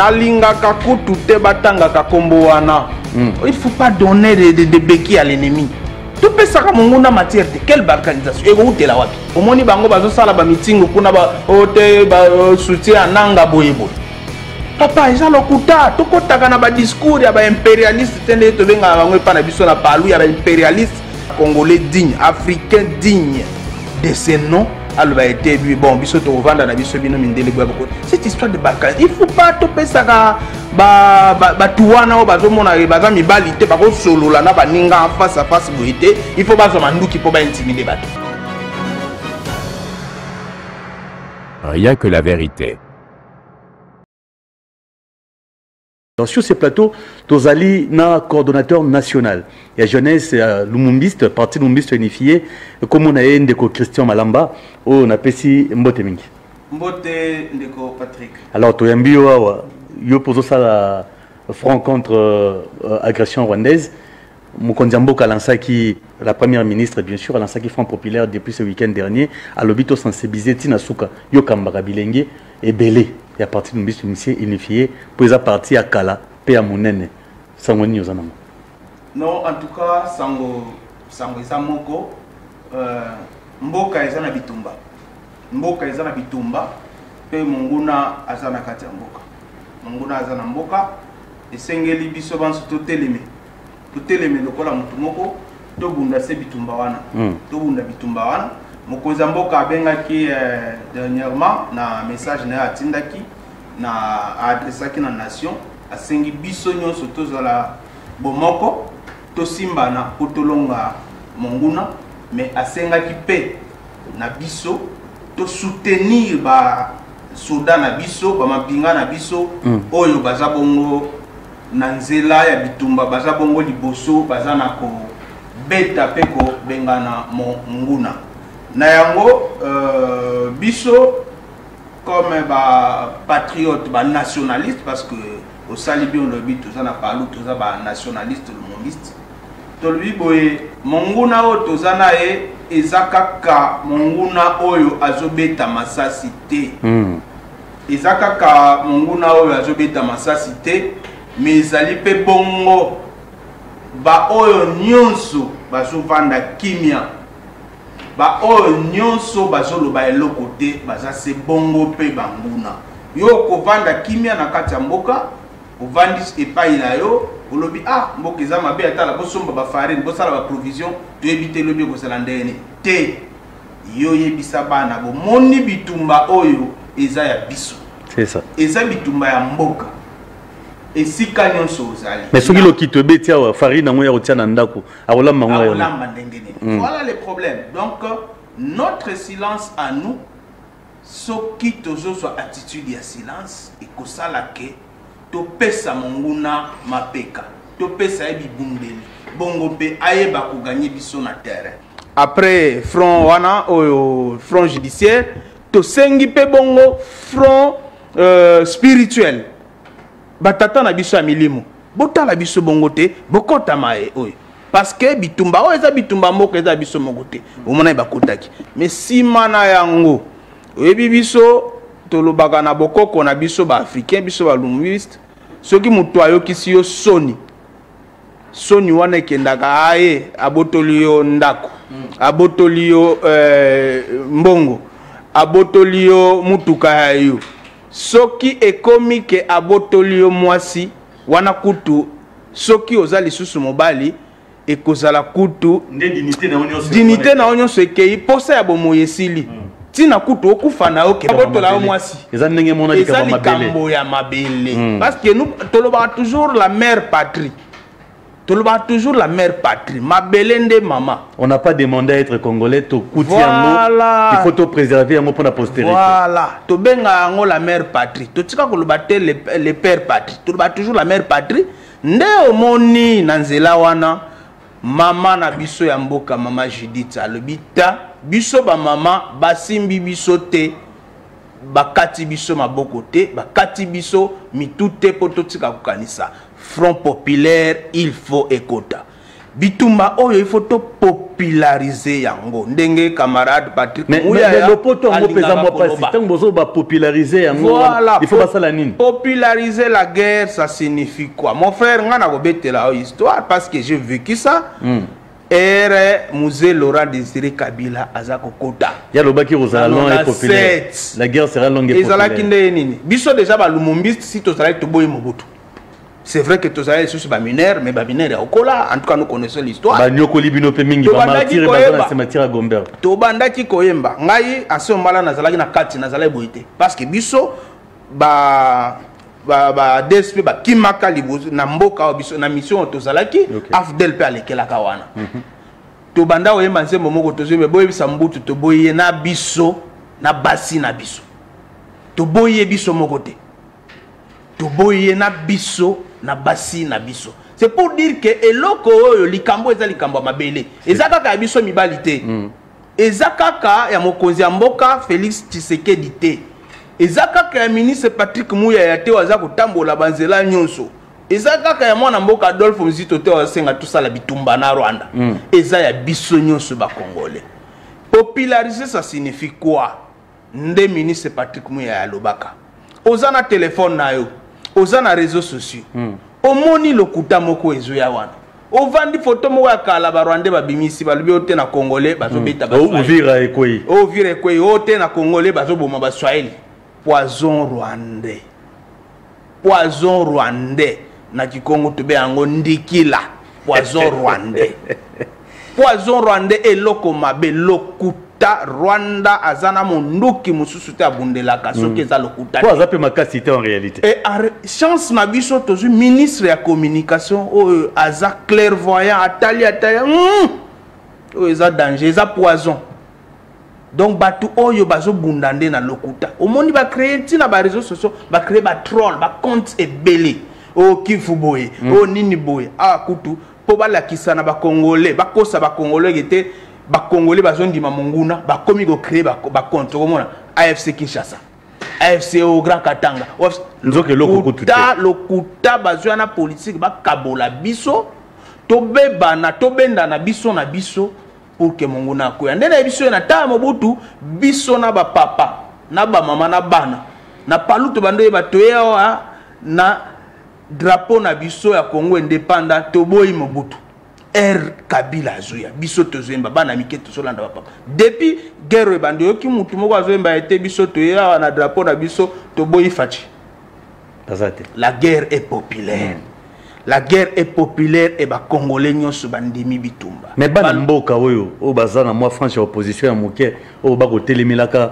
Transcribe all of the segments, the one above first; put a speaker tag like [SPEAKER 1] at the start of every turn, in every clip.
[SPEAKER 1] alingaka kutu te batangaka kombo wana. Il faut pas donner des béquilles à l'ennemi. Tout peut ça comme on a matière de quelle organisation et où t'es là wapi. Au moins bango bazo sala ba meeting kuna ba ote ba soutien nanga boyebo. Papa ils ont lokuta to kotaka na ba discours ya ba impérialiste tende to benga bango pa na biso na palu ya ba impérialiste congolais digne, africain digne de ce nom. Alors a été bon biso to vendre na biso bino mindele bwa boko. Cette histoire de Balkan, il faut pas to pesa ka ba tuwana o bazomona baza mibali te bako solo la na baninga face à face boité, il faut bazo manduki po ba intimider bato.
[SPEAKER 2] Rien que la vérité.
[SPEAKER 3] Sur ces plateaux, Tozali na coordonnateur national. Il y a jeunesse lumumbiste, parti lumumbiste unifié, comme on a eu ndeko Christian Malamba, on a pesi Mbote Mingi.
[SPEAKER 1] Mbote ndeko Patrick.
[SPEAKER 3] Alors toyambi yo poso ça la front contre agression rwandaise. Mukondiambo Kalansaki, la première ministre bien sûr, Kalansaki Front populaire depuis ce week-end dernier, à l'obito sensibilisé Tina Souka, yo Kambara Bilenge et Belé. Il y a parti d'une liste unifiée pour les partir à Kala, paix à Mounene. Sangoni aux anamons.
[SPEAKER 1] Non, en tout cas, Sango Samoko, Mboka ezana bitumba. Mboka ezana bitumba, pe Monguna azana kati ya Mboka. Monguna azana Mboka, esengeli biso banso to teleme. To teleme lokola mutu moko, to bunda se bitumba wana. To bunda bitumba wana. Mokonzi Mboka abengaki dernièrement na message na atindaki na adressaki na nation asengi biso nyonso tozala bomoko to simbana potolonga monguna mais asengaki pe na biso to soutenir ba soda na biso ba mapinga na biso oyo baza bongo na nzela ya bitumba baza bongo liboso baza na ko beta pe ko bengana monguna. Na yango biso comme ba patriote ba nationaliste parce que au Salibi on le dit tout ça na parlé tout ça ba nationaliste le mondiste to lui boye monguna o to za na ezakaka monguna oyo azobeta masasi te ezakaka monguna oyo azobeta masasi te mais ezali pe bongo ba oyo nyonso bazovanda kimia ba oyo nyonso bazoloba eloko te baza se bongo pe banguna yo kovanda kimia na kati ya mboka ovandi epai na yo olobi mboka eza mabe atala bosomba ba farine bosala ba provision to éviter lobi kosala ndene te yo yebisa bana bomoni bitumba oyo eza ya biso
[SPEAKER 3] c'est ça
[SPEAKER 1] eza bitumba ya mboka esika nyonso ozali
[SPEAKER 3] mais soki lo kito betia wa farine ngo ya kotia na ndako akolamba ngo ya
[SPEAKER 1] voilà le problème. Donc notre silence à nous soki tozo so attitude ya silence et kosala ke to pesa monguna mapeka to pesa ebi bundeli bongo pe ayeba ko gagner biso na terrain après front wana o front judiciaire to sengi pe bongo front spirituel batata na biso ya milimo botala biso bongo te bokota mae oyo parce que bitumba o eza bitumba moko eza biso moko te omona bakotaki mais sima na yango oyebi biso tolobaka na bokoko na biso ba africain biso ba linguiste soki mutu ayokisi yo soni wana ekendaka abotoli yo ndako abotoli yo mbongo abotoli yo mutuka ya yo soki ekomi ke abotoli yo mwasi wana kutu soki oza lisusu mobali ekozala kutu dignité na onyo ekei posa ya bomoye esili tina kutu okufa na yo ke abotola yo mwasi
[SPEAKER 3] eza ndenge mona
[SPEAKER 1] likambo ya mabele parce que nous tolobaka toujours la mère patrie. Toujours la mère patrie. Ma belende maman.
[SPEAKER 3] On n'a pas demandé à être congolais.
[SPEAKER 1] Voilà.
[SPEAKER 3] Il faut te préserver pour la postérité.
[SPEAKER 1] Voilà. To benga ngo la mère patrie. To tika ko lobate les pères patrie. To ba toujours la mère patrie. Nde omoni nanzela wana mama na biso ya mboka mama Judith alobita biso ba mama basimbi biso te bakati biso maboko te bakati biso mitute poto tika kukanisa. Front populaire, il faut écouter. Bitumba, oh, il faut to populariser yango ndenge camarade Patrick
[SPEAKER 3] Mouya le poto ngo pesa moi pas tant bozo ba populariser yango il faut pas la nini
[SPEAKER 1] populariser la guerre ça signifie quoi mon frère ngana ko betela histoire parce que j'ai vécu ça ere musée Laurent Désiré Kabila azako kota
[SPEAKER 3] ya lobaki rozala long et populaire la guerre sera longue et populaire
[SPEAKER 1] ezalaki nde nini biso déjà ba lumumbiste si tozalaki toboyi Mobutu. C'est vrai que tous les sous mineurs, mais mineurs au cola. En tout cas, nous connaissons l'histoire.
[SPEAKER 3] Banyoko libino pe mingi ba martyr bazana cimetière Gomber.
[SPEAKER 1] To bandaki koyemba. Ngai aso mbala nazalaki na kati nazalaki boité. Parce que biso ba DSP ba kimaka libozo na mboka biso na mission tozalaki afdel pe alekela kawana. To banda oyemba nsembo moko tozwe boye bisa mbutu to boye na biso na basi na biso. To boye biso moko te. To boye na biso na basi na biso. C'est pour dire que eloko oyo likambo eza likambo mabele. Ezaka ka biso mibalite. Ezaka ka ya mokonzi ya mboka Félix Tshisekedi te. Ezaka ka ya ministre Patrick Mouya ya te waza kotambola banzela nyonso. Ezaka ka ya mwana mboka Adolphe Mzito te wasenga tout ça la bitumba na Rwanda. Eza ya biso nyonso ba Congolais. Populariser ça signifie quoi? Nde ministre Patrick Mouya ya lobaka. Ozana téléphone na yo. Ozana réseaux sociaux. Omoni lokuta moko ezo ya wana. Ovandi photo moko ya kala ba Rwandais ba bimisi ba lubi ote na Congolais bazo beta ba.
[SPEAKER 3] Ovira ekoi.
[SPEAKER 1] Ovira ekoi ote na Congolais bazo boma ba Swahili. Poison Rwandais. Poison Rwandais na Kikongo tobe yango ndikila. Poison Rwandais. Poison Rwandais eloko mabe lokuta Rwanda azana monduki mususu te abundelaka soki eza lokuta.
[SPEAKER 3] Quoi azape makasi te en réalité.
[SPEAKER 1] Et chance na biso tozu ministre ya communication aza clairvoyant atali eza danger eza poison. Donc batu oyo bazo bundande na lokuta. Omoni ba créer tina ba réseaux sociaux ba créer ba troll ba compte ebele. O kifu boye, o nini boye. Ah kutu po ba lakisa na ba Congolais, ba kosa ba Congolais gete ba Congolais bazondima monguna ba komi ko créer ba compte komona AFC Kinshasa. AFC au Grand Katanga.
[SPEAKER 3] Nzoke
[SPEAKER 1] lokuta bazwa na politique ba kabola biso to beba na to benda na biso pour que monguna ko yande na biso na ta Mobutu biso na ba papa na ba mama na bana na paluto bando ba toya na drapeau na biso ya Congo indépendant to boyi Mobutu. Kabila Zoya biso tozemba bana miketo solanda papa depuis guerre bando yoki mutu moko azemba ete biso toya na drapeau na biso to boyi fachi. La guerre est populaire. La guerre est populaire et ba Congolais nyonso bandimi bitumba.
[SPEAKER 3] Mais bana mboka oyo o bazana moi France opposition ya moke o ba ko telemelaka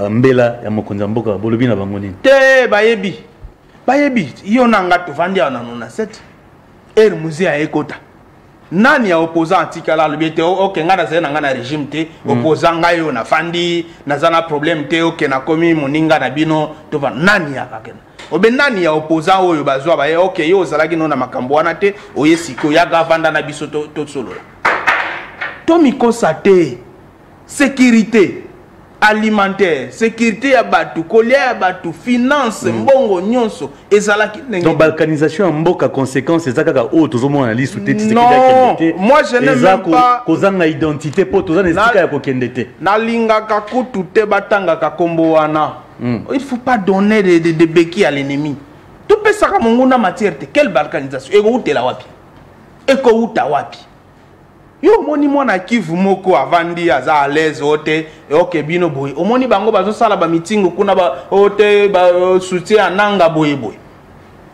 [SPEAKER 3] mbela ya mokonza mboka bolobi na bango nini
[SPEAKER 1] te bayebi yo nanga to vandi na 97 musée ya ekota. Nani ya opposant antikala lobete ok ngana zena ngana régime te opposant ngayo na fandi na zana problème te ok na komi moninga na bino to va nani ya kakena obe nani ya opposant oyo bazwa ba ok yo zalaki no na makambo wana te oyesiko ya gavanda na biso to solo to mikosa te sécurité alimentaire, sécurité ya batu, kolia ya batu, finance, mbongo nyonso, ezalaki nenge.
[SPEAKER 3] Donc balkanisation en mboka conséquence ezaka o tozomo na liste te
[SPEAKER 1] non, moi je n'aime même pas
[SPEAKER 3] kozanga identité po tozana esika ya kokendete.
[SPEAKER 1] Na lingaka kutu te batanga ka kombo wana. Il faut pas donner des béquilles à l'ennemi. Tu peux ça comme nguna matière te quelle balkanisation eko utela wapi? Eko uta wapi? Yo moni mwana Kivu moko avandi aza à l'aise ote ok bino boy omoni bango bazo sala ba meeting kuna ba ote ba soutien ananga boy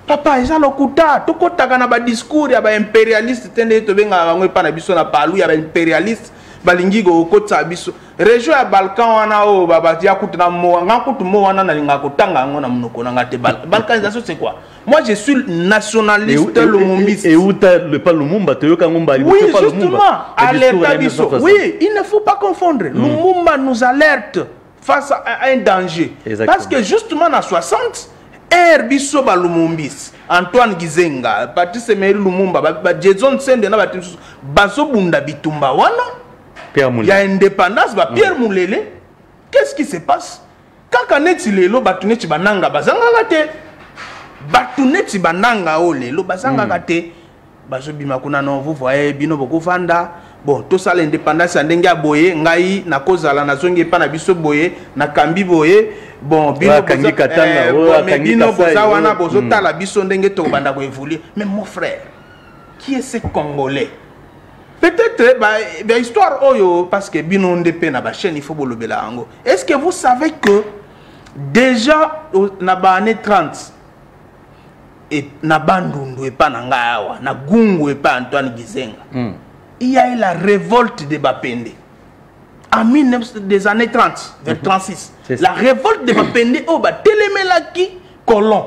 [SPEAKER 1] papa eza lokuta tokotaka na ba discours ya ba impérialiste tende to benga bango pa na biso na palu ya ba impérialiste balingi go kotsa biso région ya Balkan wana o baba ya kutu na mo ngakutu mo wana na linga kotanga ngo na munoko na ngate balkanisation c'est quoi? Moi je suis nationaliste lumumbiste.
[SPEAKER 3] Et où le pas Lumumba te yoka ngomba
[SPEAKER 1] oui justement alerte biso. Oui, il ne faut pas confondre. Lumumba nous alerte face à un danger. Exactement. Parce que justement en 60 biso ba lumumbis Antoine Gizenga Patrice Emery Lumumba ba Jason Sende na batisu bazo bunda bitumba wana. Il y a indépendance, Pierre Moulele. Qu'est-ce qui se passe? Quand on est lelo, batuneti bananga bazanga te. Batuneti bananga o lelo bazanga te. Bazo bima kuna no vous voyez bino boko fanda bon tout ça l'indépendance ndenge ya boye ngai na kozala na zongi pa na biso boye na kambi boye bon bino
[SPEAKER 3] kangi katanga kangi
[SPEAKER 1] bino boza wana bozo tala biso ndenge to banda ko évoluer. Mais mon frère, qui est ce Congolais? Peut-être bah histoire oyo parce que bino ndepé na ba chaîne il faut bolobela ango. Est-ce que vous savez que déjà na ba année 30 et na bandundu et pas na ngawa na gungu et pas Antoine Gizenga. Il y a eu la révolte de Bapende en 19 des années 30 vers 36. La révolte de Bapende au ba telemelaki colon.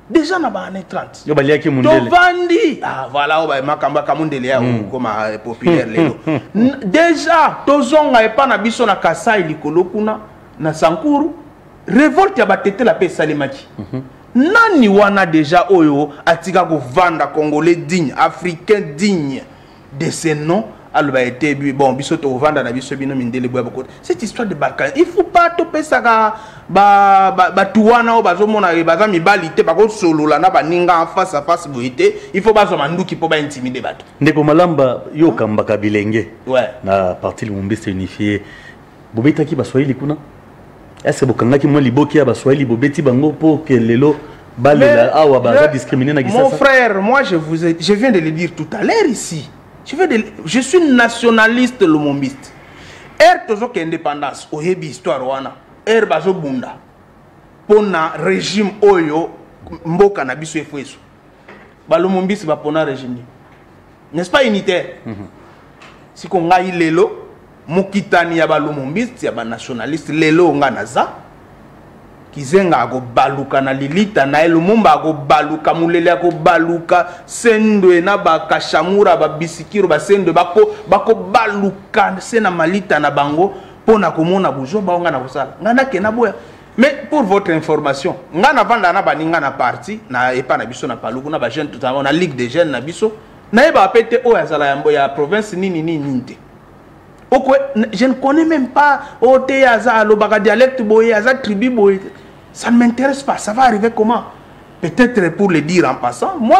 [SPEAKER 1] Déjà na ba année 30.
[SPEAKER 3] Yo baliaki mundele.
[SPEAKER 1] Tovandi ah voilà au ba makamba kamundele ya comme populaire lelo. Déjà tozonga et pas na biso na Kasai likolo kuna na Sankuru révolte ya batete la paix salimaki. Nani wana déjà oyo atika ko vanda congolais digne, africain digne de ces noms. Alors été bon biso to vanda na biso bino mindele boya boko. Cette histoire de Balkan, il faut pas toper ça ba tuwana o bazomona baza mibali te bako solola na baninga en face à face boité, il faut pas manduki po ba intimider bato.
[SPEAKER 3] Ndeko Malamba yo kambaka bilenge.
[SPEAKER 1] Ouais.
[SPEAKER 3] Na parti Lumumba c'est unifié. Bobetaki ba Swahili kuna. Est-ce que bokangaki mo liboki ya ba Swahili bobeti bango pour que lelo balela awa ba discriminer na gisasa?
[SPEAKER 1] Mon frère, moi je viens de le dire tout à l'heure ici. Je suis nationaliste lumumbiste. Tozo ke indépendance oyebi histoire wana. Bazo bunda. Pona régime oyo mboka na biso efweso. Ba lumumbiste ba pona régime. N'est-ce pas unitaire? Si ko ngai lelo mukitani ya ba lumumbiste ya ba nationaliste lelo nga naza. Kizenga go baluka na lilita na Lumumba go baluka mulele go baluka sendwe na ba kashamura ba bisikiro ba sendwe bako baluka sena malita na bango pona komona bujo ba nga na kosala ngana ke na boya. Mais pour votre information ngana vanda na baninga na parti na epa na biso na paluku na ba jeune tout na ligue des jeunes na biso na eba pete o ya sala yambo ya province nini ninte. Je ne connais même pas ote ya za lo baka dialecte boye ya za tribu boye. Ça ne m'intéresse pas. Ça va arriver comment? Peut-être pour le dire en passant. Moi,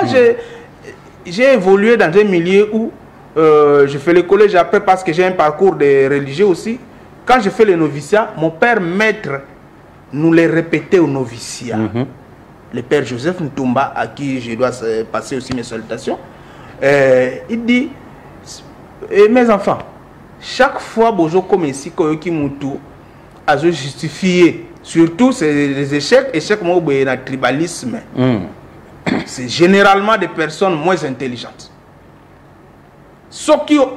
[SPEAKER 1] j'ai évolué dans un milieu où je fais le collège après parce que j'ai un parcours de religieux aussi. Quand je fais le noviciat, mon père maître nous les répétait au noviciat. Le père Joseph Ntumba, à qui je dois passer aussi mes salutations, il dit, mes enfants, chaque fois bozo comme ici, Koyoki Moutou, a justifié. Surtout, c'est les échecs moi, le tribalisme. C'est généralement des personnes moins intelligentes.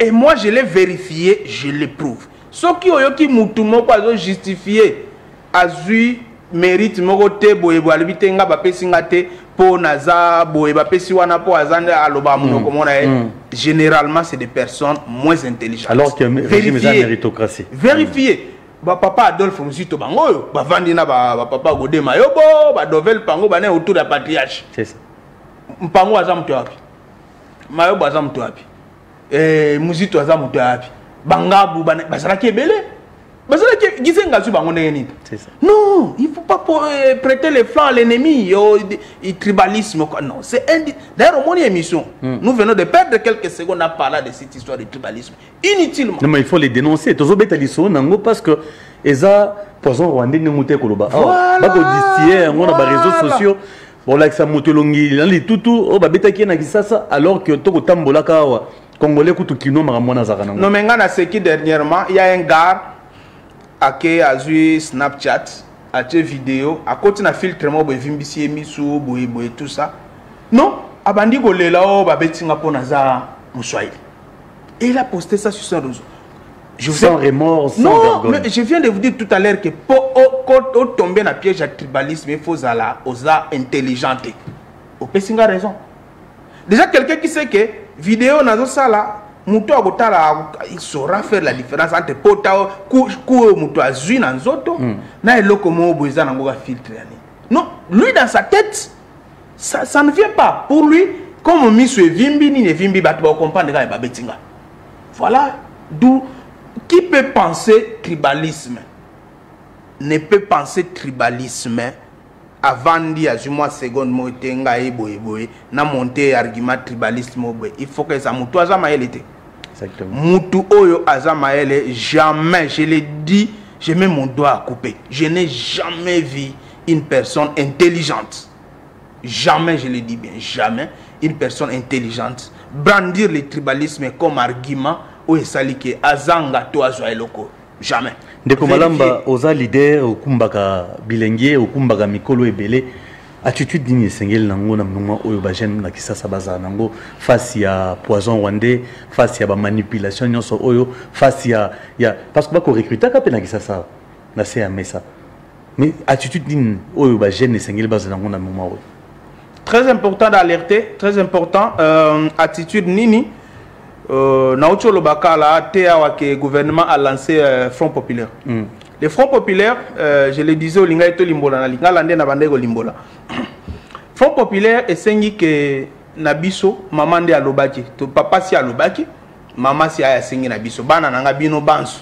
[SPEAKER 1] Et moi, je l'ai vérifié, je l'éprouve. Ce qui ont justifié, Azui mérite mogote boye boalibite nga bapesi ngate po naza boye bapesi wana po azande aloba muno komona généralement c'est des personnes moins intelligentes.
[SPEAKER 3] Alors que régime la méritocratie.
[SPEAKER 1] Vérifier. Ba papa Adolphe Muzito bango ba vandi na ba papa Godé Mayobo ba Dovel Pango ba ne autour de la patriarche. C'est ça. Mpango aza mtu wapi? Mayobo aza mtu wapi? Muzito aza mtu wapi? Bangabu ba bazalaki ebele. Bazalaki Gizenga zu bango ndenge nini? C'est ça. Non, il faut pas prêter les flancs à l'ennemi, le tribalisme non, c'est d'ailleurs mon émission. Nous venons de perdre quelques secondes à parler de cette histoire de tribalisme inutilement. Non
[SPEAKER 3] mais il faut les dénoncer. Tozo betaliso nango parce que eza poison rwandais ne muté koloba. Ba ko distiller on a ba réseaux sociaux. Bon là que ça motolongi dans les tutu o ba betaki na kisasa alors que to ko tambola kawa congolais kutu kino maramona zakana.
[SPEAKER 1] Non mais ngana c'est qui dernièrement il y a un gars Ake azui Snapchat, a tes vidéos, à côté na filtre mo bevimbisi emisu boye tout ça. Non, abandi golela o babetinga pona za muswahili. Et il a posté ça sur son réseau.
[SPEAKER 3] Sans remords, sans
[SPEAKER 1] vergogne. Non, mais je viens de vous dire tout à l'heure que pour tomber dans le piège du tribalisme, il faut osa intelligente. Au Pessinga raison. Déjà quelqu'un qui sait que vidéo nazo ça là il saura faire la différence entre pota ku muto azui na nzoto na eloko mo boza na ngoka filtre yani. Non, lui dans sa tête ça ne vient pas. Pour lui comme miso evimbi ni evimbi bato ba comprendre ka ba betinga. Voilà d'où qui peut penser tribalisme ne peut penser tribalisme avant d'y azuma seconde mo tenga e boye na monter argument tribalisme boye. Il faut que ça muto azama elete.
[SPEAKER 3] Exactement.
[SPEAKER 1] Mutu oyo azamaele, jamais, je l'ai dit, je mets mon doigt à couper. Je n'ai jamais vu une personne intelligente. Jamais, je le dis bien, jamais une personne intelligente brandir le tribalisme comme argument ou esalike azanga to azwa eloko. Jamais.
[SPEAKER 3] Ndeko Malamba, oza leader okumbaka bilengie okumbaka mikolo ebele. Attitude digne sengel nango na mnoma oyo ba jeune na kisasa baza nango face ya poison rwandais, face ya ba manipulation nyonso oyo, face ya parce que ba ko recruter ka pe na kisasa na c'est mesa. Mais attitude digne oyo ba jeune sengel baza nango na mnoma oyo.
[SPEAKER 1] Très important d'alerter, très important attitude nini na otolo bakala te awa que gouvernement a lancé Front Populaire. Le Front Populaire, je le disais au Linga to limbola na linga lande na bandego limbola. Front Populaire esengi que nabiso maman de alobaki, to papa si alobaki, maman si aya sengi nabiso bana nanga bino bansu.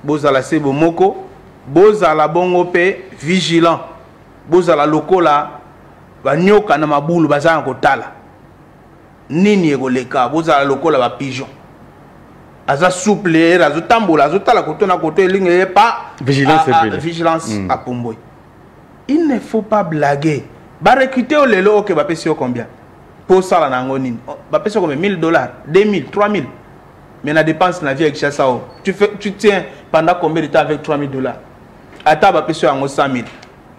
[SPEAKER 1] Bozala sebo moko, bozala bongo pe vigilant. Bozala lokola banyoka na mabulu bazanga kotala. Nini ekoleka, bozala lokola ba pigeon. Aza souple, azo tambola, azo tala koto na koto elinge pas vigilance à Pomboy. Il ne faut pas blaguer. Ba recruter au lelo ok ba pesi combien? Pour ça la nango nini? Ba pesi combien? $1000, 2000, 3000. Mais la dépense na vie avec ça tu tiens pendant combien de temps avec $3000? Ata ba pesi yango 100,000.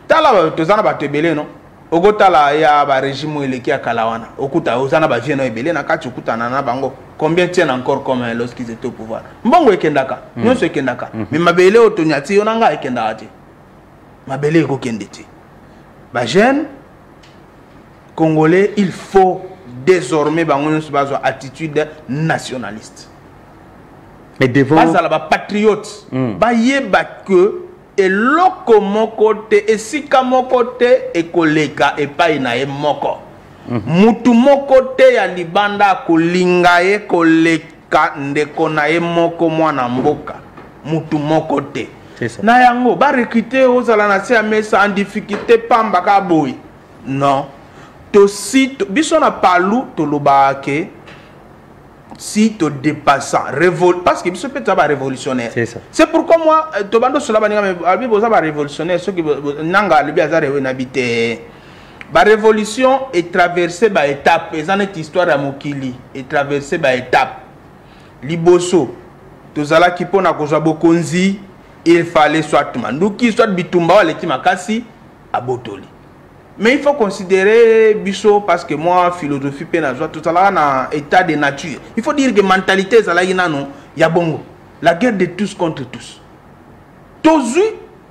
[SPEAKER 1] Tala tozana ba tebele non? Ogotala ya ba régime eleki ya kalawana. Okuta ozana ba vie no ebele na kati okuta na bango. Combien tiennent encore comme lorsqu'ils étaient au pouvoir? Mbongo ekendaka, nyonso ekendaka. Mais mabele otonyati onanga ekendaka te. Mabele ekokende te. Ba jeune congolais, il faut désormais bango nyonso bazwa attitude nationaliste.
[SPEAKER 3] Mais devant
[SPEAKER 1] bazala ba patriote, ba yeba que eloko moko te esika moko te ekoleka epai na ye moko. Mutu moko te ya libanda kolinga ye koleka ndeko na ye moko mwana mboka. Mutu moko te. Na yango ba recruter ozala na se mesa en difficulté pamba ka boy. Non. To si biso na palu to lobake si to dépassant parce que biso peut être révolutionnaire. C'est pourquoi moi to bando cela baninga me abi boza ba révolutionnaire ce qui nanga le biazare we nabite. La révolution est traversée par étapes. Et ça est histoire à Mokili. Est traversée par étapes. Liboso. Tozala kipo na kozwa bokonzi. Il fallait soit manduki, soit bitumba, leki makasi, abotoli. Mais il faut considérer biso parce que moi, philosophie penazwa, tout ça là na état de nature. Il faut dire que mentalité zala inano ya bongo. La guerre de tous contre tous. Tozu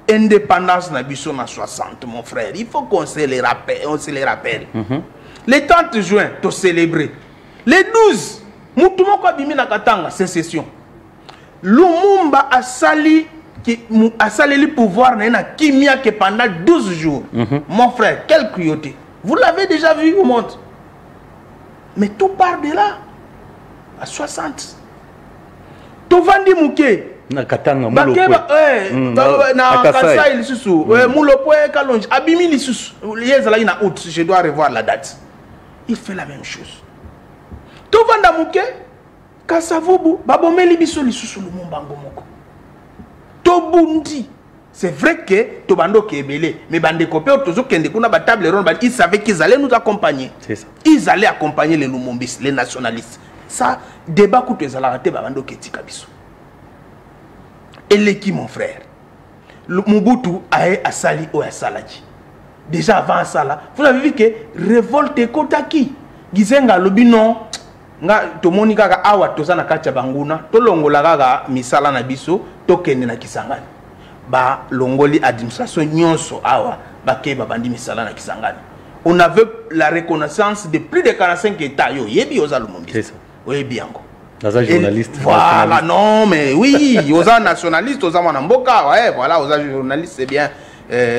[SPEAKER 1] indépendance na biso na 60 mon frère, il faut qu'on se les rappelle, le 30 juin to célébrer, le 12 mutumoko abimi na katanga sécession, Lumumba a sali le pouvoir na kimia que pendant 12 jours. Mon frère, quelle cruauté, vous l'avez déjà vu au monde, mais tout part de là à 60 to vandi muke
[SPEAKER 3] na katanga
[SPEAKER 1] mulopwe na Kasai lisusu mulopwe kalonge abimi lisusu yezala ina août, je dois revoir la date. Il fait la même chose. To vanda muke kasavubu babomeli biso lisusu Lumumba ngomoko to bundi. C'est vrai que to bando kebele mais bande kopé tozo kende kuna ba table ronde, ils savaient qu'ils allaient nous accompagner. C'est ça. Ils allaient accompagner les Lumumbistes, les nationalistes. Ça débat koute ezala raté ba bando ketika biso. Et l'équipe, mon frère, Mobutu a sali ou a salaki. Déjà avant ça, là, vous avez vu que révolte Kotaki. Gizenga lobi non. Nga to monika ka awa toza na kacha banguna. To longola ga misala na biso. To kende na Kisangani. Ba longoli administration nyonso awa. Ba ke ba bandi misala na Kisangani. On avait la reconnaissance de plus de 45 États. Yo yebi oza lumombi. C'est ça. Oyebi yango.
[SPEAKER 3] Journaliste.
[SPEAKER 1] Voilà, non, mais oui, aux nationalistes, aux mboka, ouais, voilà, aux journalistes, c'est bien.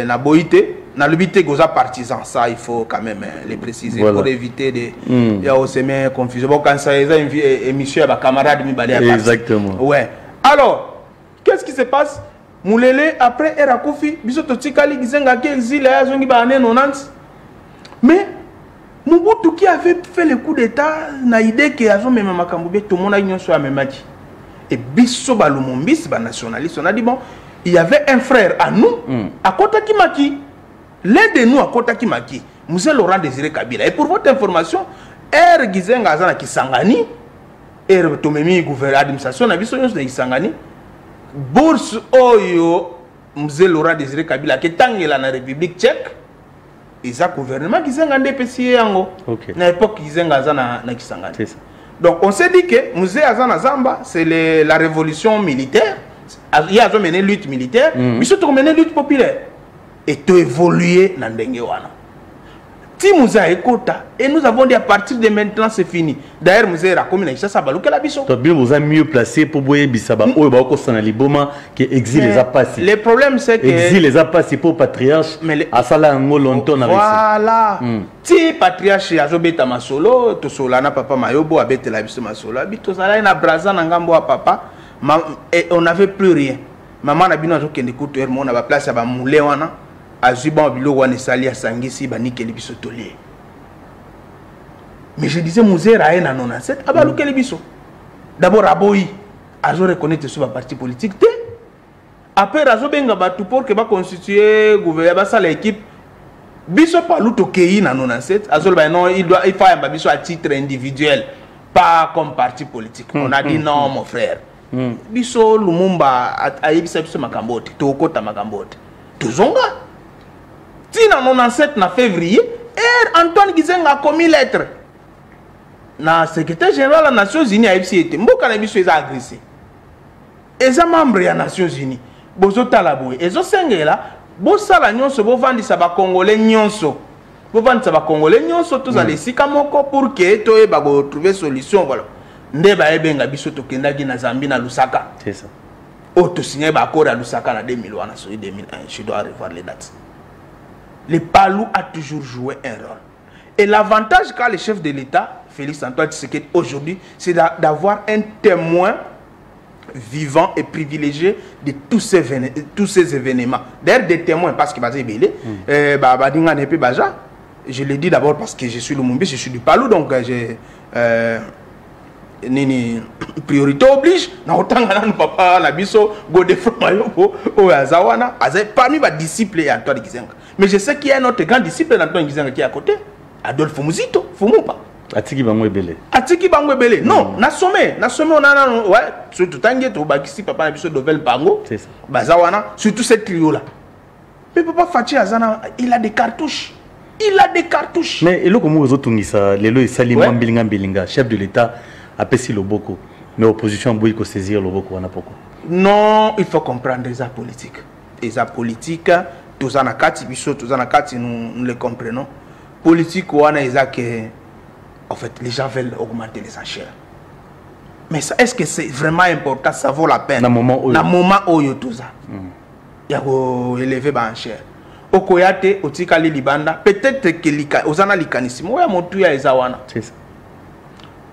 [SPEAKER 1] Na boité, na lubité, aux partisans, ça, il faut quand même les préciser voilà. Pour éviter de. Il y a aussi une confusion. Bon, quand ça, il y a une émission avec camarade,
[SPEAKER 3] exactement.
[SPEAKER 1] Ouais. Alors, qu'est-ce qui se passe? Moulele, après, Erakofi, Bisoto Tikali, Gizenga, exilé, Zongi Bané, 90. Mais, Mobutu qui avait fait le coup d'état na idée que azo même makambobe tout le monde a union soit même dit et biso ba Lumumbis ba nationaliste on a dit bon il y avait un frère à nous à Kota Kimaki, l'un de nous à Kota Kimaki, Monsieur Laurent Désiré Kabila. Et pour votre information, Gizenga azana Kisangani tomemi gouvernement administration na biso nyonso na Kisangani bourse oyo Monsieur Laurent Désiré Kabila qui tangela na République tchèque. Ils ont gouvernement qui s'est engagé yango. Na époque ils ont engagé na Kisangani. Donc on s'est dit que Musée Azana Zamba c'est la révolution militaire. Il y a mené lutte militaire, mais surtout mené lutte populaire. Et tout évolué dans ndenge wana. Si Musée Ekota et nous avons dit à partir de maintenant c'est fini. D'ailleurs Musée a commis na ça baluka la biso.
[SPEAKER 3] Toi bien vous avez mieux placé pour boyer bisaba o ba ko sana liboma qui exile les apasi.
[SPEAKER 1] Le problème c'est que
[SPEAKER 3] exile les apasi pour patriarche à sala ngo longtemps avec ça.
[SPEAKER 1] Voilà. Si patriarche azobeta masolo to solana papa mayobo abete la biso masolo abito sala na braza na ngambo wa papa et on n'avait plus rien. Maman na bino azokende kutu er mona ba place ba moulé wana azuba bilo wana sali asangisi ba nikeli biso tolé. Mais je disais Musée Raé na 97 abalukeli biso. D'abord aboyi azo reconnaître sur ba parti politique té. Après azo benga batu pour que ba constituer gouvernement ba sala équipe biso palu tokei na 97 azo ba non il faut un biso à titre individuel pas comme parti politique. On a dit non mon frère. Biso Lumumba ayebisa biso makambote to kota makambote. Tozonga. Si na 97 na février, Antoine Gizenga a commis lettre. Na secrétaire général des Nations Unies a été mboka na biso eza agressé. Eza membre ya Nations Unies. Bozo talaboy. Ezo sengela bo sala nyonso bo vandisa ba congolais nyonso. Bo vandisa ba congolais nyonso to za lesika moko pour que to e ba go trouver solution voilà. Nde ba ebenga biso to kendaki na Zambie na Lusaka.
[SPEAKER 3] C'est ça.
[SPEAKER 1] Oh to signé ba accord à Lusaka na 2001 na 2001, je dois revoir les dates. Le Palou a toujours joué un rôle. Et l'avantage qu'a le chef de l'État, Félix Antoine Tshisekedi, aujourd'hui, c'est d'avoir un témoin vivant et privilégié de tous ces événements. D'ailleurs, des témoins, parce que je l'ai dit d'abord parce que je suis Lumumbi, je suis du Palou, donc j'ai... priorité oblige na otanga na papa na biso Godé Mayobo o Azawana parmi mes disciples et Antoine Gizenga. Mais je sais qu'il y a un autre grand disciple d'Antoine Gizenga qui est à côté, Adolphe Muzito Fumupa.
[SPEAKER 3] Atiki Bango Ebele.
[SPEAKER 1] Atiki Bango Ebele. Non, na sommet on a ouais, surtout tangi to bakisi papa na biso Dovel Bango.
[SPEAKER 3] C'est ça.
[SPEAKER 1] Bazawana, surtout cette trio là. Mais papa Fachi Azana, il a des cartouches. Il a des cartouches.
[SPEAKER 3] Mais et le comment vous tungisa lelo esali Mbilinga chef de l'État a pesé le boko, mais l'opposition a voulu saisir le boko.
[SPEAKER 1] Non, il faut comprendre les politiques. Les politiques, tous en akati, nous les comprenons. Politique, en fait, les gens veulent augmenter les enchères. Mais est-ce que c'est vraiment important, ça vaut la peine? Dans le moment où il y a tout ça, il y a élevé les enchères. Au Koyate, au Tikali Libanda, peut-être que les Ozana Likanissimo, il y a mon tuya et Zawana. C'est ça.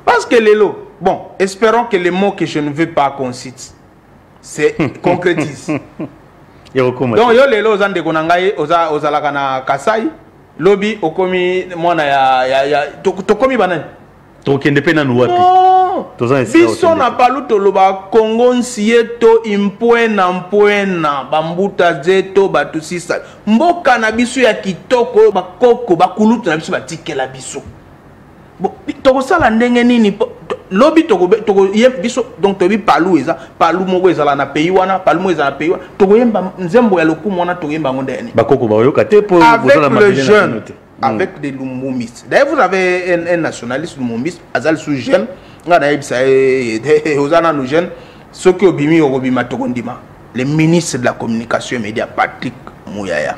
[SPEAKER 1] Parce que les lots, bon, espérons que les mots que je ne veux pas qu'on cite, c'est concrétise. Donc, yo les lots, zande konangaye, ozalakana Kasai, lobby, okomi, mwana ya, tokomi banan.
[SPEAKER 3] Tokendepena nuwapi.
[SPEAKER 1] Non, biso na paluto loba Congo nsieto impuena, bambuta zeto, batusisa. Mboka na biso ya kitoko, bakoko, bakulutu na biso batikela biso. Toko sala ndenge nini lobby toko biso donc tobi Palou eza Palou moko ezala na pays wana Palou moko ezala na pays wana toko yemba nzembo ya lokumu wana toko yemba ngondeni
[SPEAKER 3] bakoko ba yoka te pour
[SPEAKER 1] avec le jeune avec des Lumumbis. D'ailleurs vous avez un nationaliste Lumumbis azal sous jeune ngana yebisa ozana no jeune soki obimi obima toko ndima le ministre de la communication et médias Patrick Mouyaya.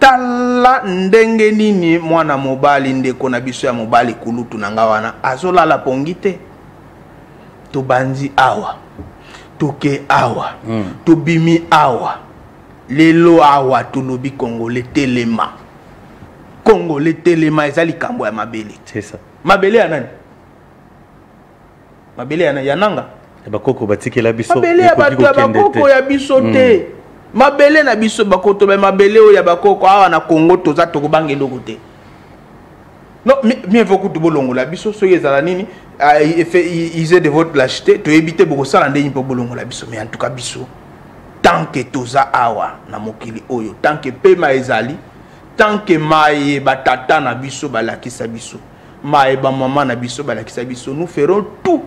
[SPEAKER 1] Tala ndenge nini mwana mobali ndeko na biso ya mobali kulutu nanga wana azola la pongite to banzi awa toke awa to bimi awa lelo awa to lobi Congolais telema ezali kambo ya mabele.
[SPEAKER 3] C'est ça.
[SPEAKER 1] Mabele ya nani? Mabele ya nanga?
[SPEAKER 3] Bakoko batikela biso.
[SPEAKER 1] Mabele ya bakoko ya biso te. Mabele na biso bakoto ba mabele o ya bakoko awa na Congo toza to kobange loko te. Non, mieux vaut que bolongo la biso soyez à la nini ils aient de votre lâcheté to éviter beaucoup ça l'année pour bolongo la biso mais en tout cas biso tant que toza awa na mokili oyo tant que pema ezali tant que maye batata na biso balakisa biso maye ba maman na biso balakisa biso nous ferons tout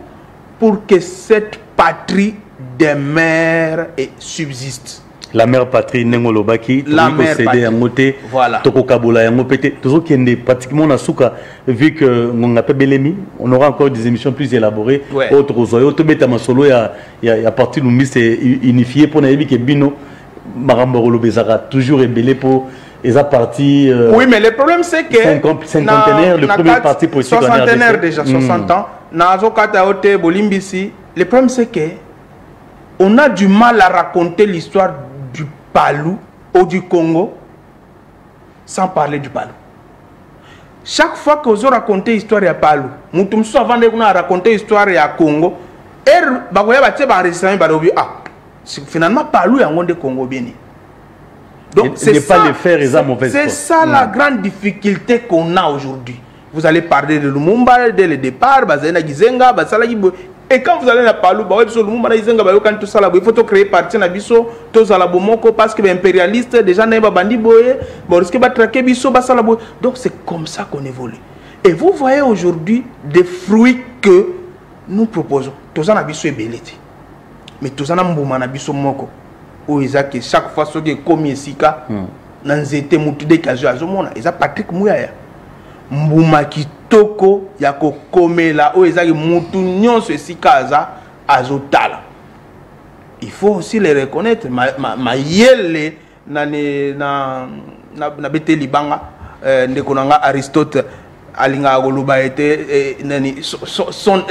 [SPEAKER 1] pour que cette patrie demeure et subsiste.
[SPEAKER 3] La mère patrie Nengolobaki,
[SPEAKER 1] la mère patrie.
[SPEAKER 3] Voilà. Toko Kabola, toujours qu'il y a pratiquement na souka, vu que on a pas Belemi, on aura encore des émissions plus élaborées.
[SPEAKER 1] Ouais.
[SPEAKER 3] Autre chose, autre bête ma solo, il y a partie où c'est unifié pour naïbi que Bino, Maramboro Bezara, toujours ébélé pour les partis.
[SPEAKER 1] Oui, mais le problème c'est que.
[SPEAKER 3] Cinquantenaire, le premier parti politique.
[SPEAKER 1] Soixantenaire déjà, 60 ans. Nazokata Bolimbisi. Le problème c'est que on a du mal à raconter l'histoire du Palou ou du Congo sans parler du Palou. Chaque fois que vous racontez l'histoire du Palou, nous avons raconté l'histoire du Congo, finalement Palou est un Congo bien. Donc c'est ça, la grande difficulté qu'on a aujourd'hui. Vous allez parler de Lumumba dès le départ, et quand vous allez à Palou, il faut créer parti na biso, parce que les impérialistes, déjà, donc c'est comme ça qu'on évolue. Et vous voyez aujourd'hui des fruits que nous proposons. Tous en abisso est belé. Mais tous en ambouma nabisso moko. Où ils que chaque fois que comme Sika, nanzete mutude kazo azomona, ils a Patrick Mouyaya. Mbouma kitoko ya kokomela o ezaki mutu nyonso esikaza azotala. Il faut aussi les reconnaître ma yele na bete libanga ndeko nanga Aristote alinga koloba était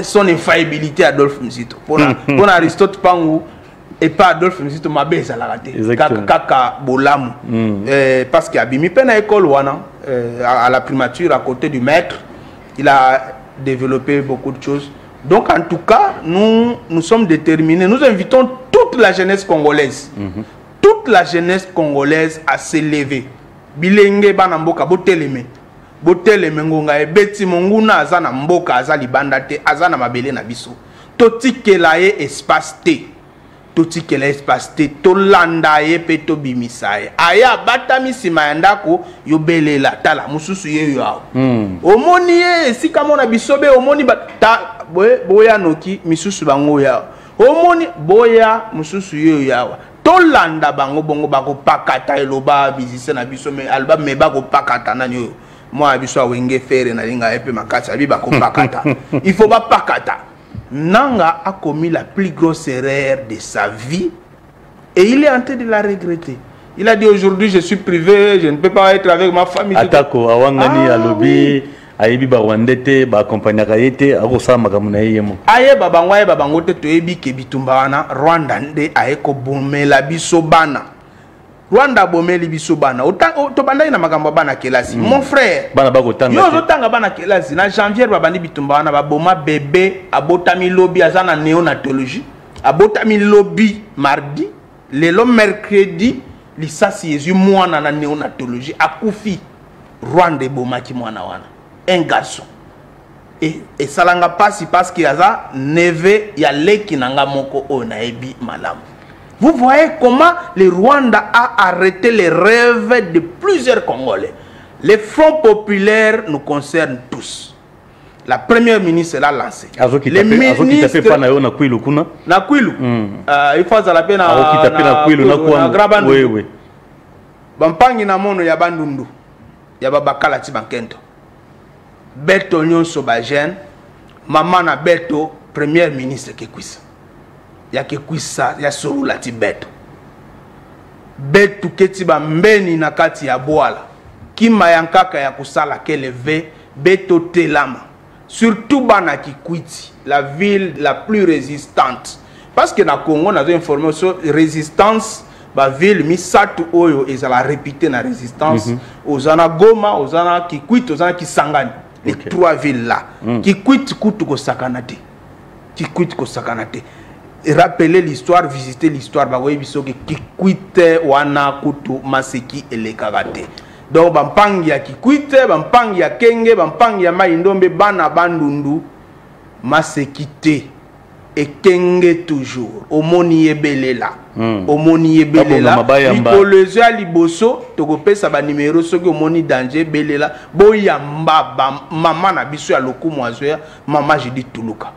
[SPEAKER 1] son infaillibilité Adolphe Mzito. Pour Aristote pangu et pas Adolphe Mzito mabeza la raté kaka bolamu parce qu'il a bimi pena école wana à la primature à côté du maître. Il a développé beaucoup de choses. Donc en tout cas, nous sommes déterminés. Nous invitons toute la jeunesse congolaise. Toute la jeunesse congolaise à s'élever. Bilenge bana mboka boteleme. Boteleme ngonga e beti monguna azana mboka azali bandate azana mabele na biso. Totikela ye espace te. Totikela espace te tolanda ye pe to bimisaye. Aya batami sima yandako yobelela tala mususu ye yo. Omoni ye sika mona bisobe omoni ta boya noki misusu bango ya. Omoni boya mususu ye yawa. Tolanda bango bongo bako pakata eloba bizise na biso me alba me bako pakata nani yo. Moi biso wenge fere na linga epe makasa bi bako pakata. Il faut pas pakata. Nanga a commis la plus grosse erreur de sa vie et il est en train de la regretter. Il a dit aujourd'hui je suis privé, je ne peux pas être avec ma famille.
[SPEAKER 3] Atako awangani alobi ayebi ba wandete ba accompagner kayete akosa makamuna yemo. Aye
[SPEAKER 1] babangwa ye babangote to yebi ke bitumba wana Rwanda nde ayeko bomela biso bana. Rwanda bomeli biso bana. To banda ina makambo bana kelasi. Mon frère.
[SPEAKER 3] Bana bako tanga.
[SPEAKER 1] Yo tanga bana kelasi na janvier babandi bitumba wana baboma bébé abotami lobby azana néonatologie. Abotami lobby mardi, lelo mercredi lisasi yezu mwana na néonatologie akufi. Rwanda bomaki mwana wana. Un garçon. Et salanga pasi parce qu'il y a neve ya leki nanga moko onaebi malamu. Vous voyez comment le Rwanda a arrêté les rêves de plusieurs Congolais. Les fronts populaires nous concernent tous. La première ministre l'a lancé.
[SPEAKER 3] Les ministres...
[SPEAKER 1] Na Kwilu. Il faut la peine na Grabandu.
[SPEAKER 3] Oui, oui.
[SPEAKER 1] Bampangi na mono ya bandundu. Ya babakala ti bankento. Beto nyonso ba jeune. Maman na Beto première ministre kekwisa. Ya kekwisa ya sorula ti Beto. Beto ketiba mbeni na kati ya boala. Kima yankaka ya kusala keleve Beto telama. Surtout bana kikwiti, la ville la plus résistante. Parce que na Congo na information résistance ba ville misatu oyo ezala répéter na résistance ozana Goma, ozana Kikwit, ozana Kisangani. Les trois villes là. Kikwit kutu ko sakanate. Kikwit ko sakanate. Rappelez l'histoire, visiter l'histoire ba biso ke Kikwit wana kutu maseki elekagate. donc bampangi ya Kikwite, bampangi ya Kenge, bampangi ya Mai-Ndombe, bana bandundu masekite ekenge toujours omoni yebelela omoni yebelela likolozo ya liboso tokopesa ba numéro soki omoni danger belela boyamba mama na biso ya lokumu azoya mama Judith Tuluka.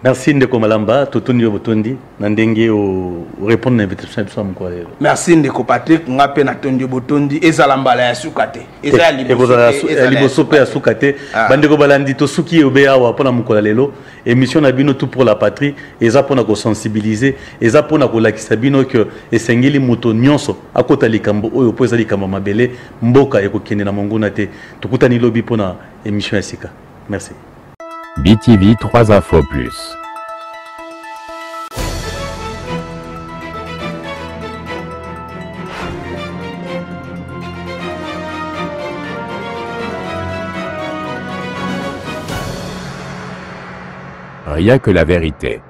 [SPEAKER 3] Merci Ndeko Malamba, Totondi Botondi, Nandenge au répondre à l'invitation de Somme Koualelo.
[SPEAKER 1] Merci Ndeko Patrick, Ngape Natondi Botondi, Ezalambala ya Sukate.
[SPEAKER 3] Ezalibosope ya Sukate, Bandeko Balandi Tosuki Obea wa pona Moukolalelo, émission Nabino tout pour la patrie, eza pona ko sensibiliser, eza pona ko lakisa bino que esengeli moto nyonso akota likambo oyo po ezali likambo mabele mboka ekokende na monguna te. Tokutani lobi pona émission ya sika. Merci.
[SPEAKER 2] BTV 3 infos plus. Rien que la vérité.